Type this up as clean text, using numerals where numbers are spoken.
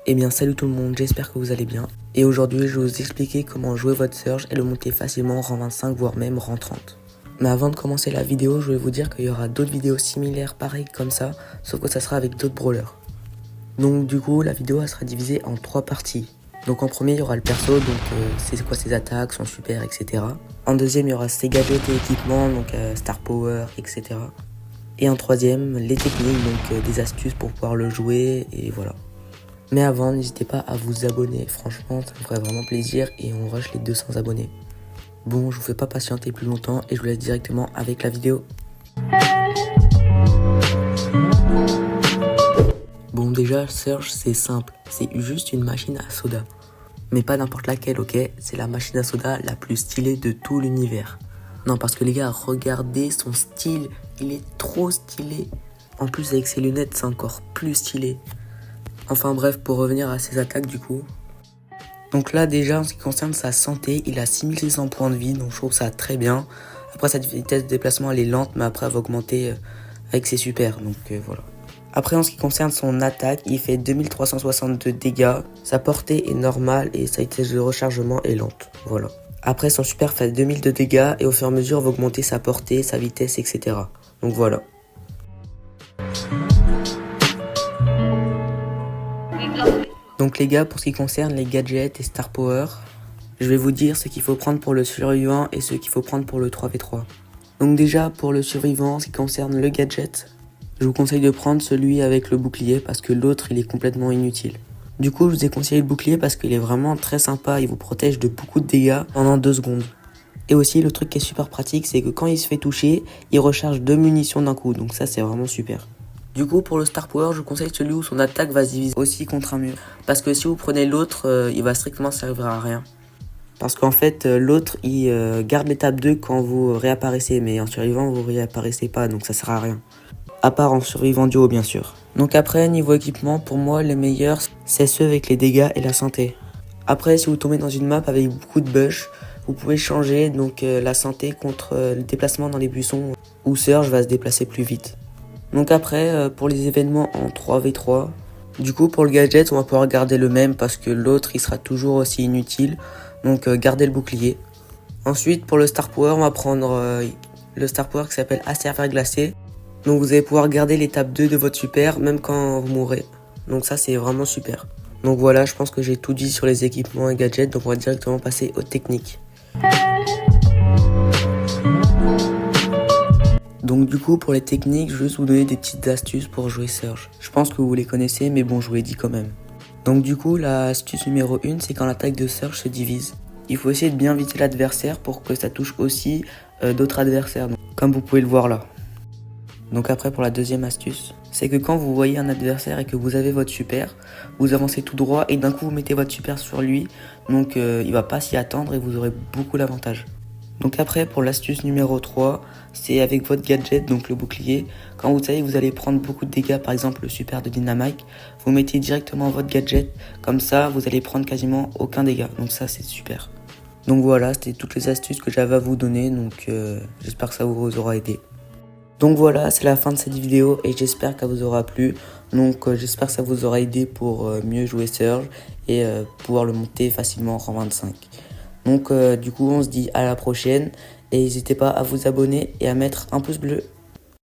Eh bien salut tout le monde, j'espère que vous allez bien. Et aujourd'hui je vais vous expliquer comment jouer votre Surge et le monter facilement en rang 25 voire même rang 30. Mais avant de commencer la vidéo, je vais vous dire qu'il y aura d'autres vidéos similaires pareilles comme ça, sauf que ça sera avec d'autres brawlers. Donc du coup la vidéo elle sera divisée en 3 parties. Donc en premier il y aura le perso, donc c'est quoi ses attaques, son super, etc. En deuxième il y aura ses gadgets et équipements, donc Star Power, etc. Et en troisième les techniques, donc des astuces pour pouvoir le jouer et voilà. Mais avant, n'hésitez pas à vous abonner, franchement ça me ferait vraiment plaisir et on rush les 200 abonnés. Bon, je vous fais pas patienter plus longtemps et je vous laisse directement avec la vidéo. Bon déjà, Surge c'est simple, c'est juste une machine à soda. Mais pas n'importe laquelle, ok? C'est la machine à soda la plus stylée de tout l'univers. Non, parce que les gars, regardez son style, il est trop stylé. En plus avec ses lunettes, c'est encore plus stylé. Enfin bref, pour revenir à ses attaques du coup. Donc là déjà en ce qui concerne sa santé, il a 6600 points de vie, donc je trouve ça très bien. Après sa vitesse de déplacement elle est lente, mais après elle va augmenter avec ses super, donc voilà. Après en ce qui concerne son attaque, il fait 2362 dégâts. Sa portée est normale et sa vitesse de rechargement est lente, voilà. Après son super fait 2000 de dégâts et au fur et à mesure va augmenter sa portée, sa vitesse, etc. Donc voilà. Donc les gars, pour ce qui concerne les gadgets et Star Power, je vais vous dire ce qu'il faut prendre pour le survivant et ce qu'il faut prendre pour le 3v3. Donc déjà, pour le survivant, ce qui concerne le gadget, je vous conseille de prendre celui avec le bouclier parce que l'autre, il est complètement inutile. Du coup, je vous ai conseillé le bouclier parce qu'il est vraiment très sympa, il vous protège de beaucoup de dégâts pendant 2 secondes. Et aussi, le truc qui est super pratique, c'est que quand il se fait toucher, il recharge 2 munitions d'un coup, donc ça c'est vraiment super. Du coup, pour le Star Power, je vous conseille celui où son attaque va se diviser aussi contre un mur. Parce que si vous prenez l'autre, il va strictement servir à rien. Parce qu'en fait, l'autre, il garde l'étape 2 quand vous réapparaissez. Mais en survivant, vous réapparaissez pas, donc ça sert à rien. À part en survivant duo, bien sûr. Donc après, niveau équipement, pour moi, les meilleurs, c'est ceux avec les dégâts et la santé. Après, si vous tombez dans une map avec beaucoup de bush, vous pouvez changer donc la santé contre le déplacement dans les buissons où Surge va se déplacer plus vite. Donc après, pour les événements en 3v3, du coup pour le gadget on va pouvoir garder le même parce que l'autre il sera toujours aussi inutile, donc garder le bouclier. Ensuite pour le Star Power on va prendre le Star Power qui s'appelle Acerfer glacé. Donc vous allez pouvoir garder l'étape 2 de votre super même quand vous mourrez. Donc ça c'est vraiment super. Donc voilà, je pense que j'ai tout dit sur les équipements et gadgets, donc on va directement passer aux techniques. Donc du coup pour les techniques, je vais juste vous donner des petites astuces pour jouer Surge. Je pense que vous les connaissez mais bon je vous les dis quand même. Donc du coup la astuce numéro 1 c'est quand l'attaque de Surge se divise. Il faut essayer de bien viser l'adversaire pour que ça touche aussi d'autres adversaires, donc, comme vous pouvez le voir là. Donc après pour la deuxième astuce, c'est que quand vous voyez un adversaire et que vous avez votre super, vous avancez tout droit et d'un coup vous mettez votre super sur lui, donc il va pas s'y attendre et vous aurez beaucoup d'avantages. Donc après pour l'astuce numéro 3, c'est avec votre gadget, donc le bouclier. Quand vous savez que vous allez prendre beaucoup de dégâts, par exemple le super de Dynamite, vous mettez directement votre gadget, comme ça vous allez prendre quasiment aucun dégât, donc ça c'est super. Donc voilà, c'était toutes les astuces que j'avais à vous donner, donc j'espère que ça vous aura aidé. Donc voilà, c'est la fin de cette vidéo et j'espère qu'elle vous aura plu. Donc j'espère que ça vous aura aidé pour mieux jouer Surge et pouvoir le monter facilement en rang 25. Donc du coup on se dit à la prochaine et n'hésitez pas à vous abonner et à mettre un pouce bleu.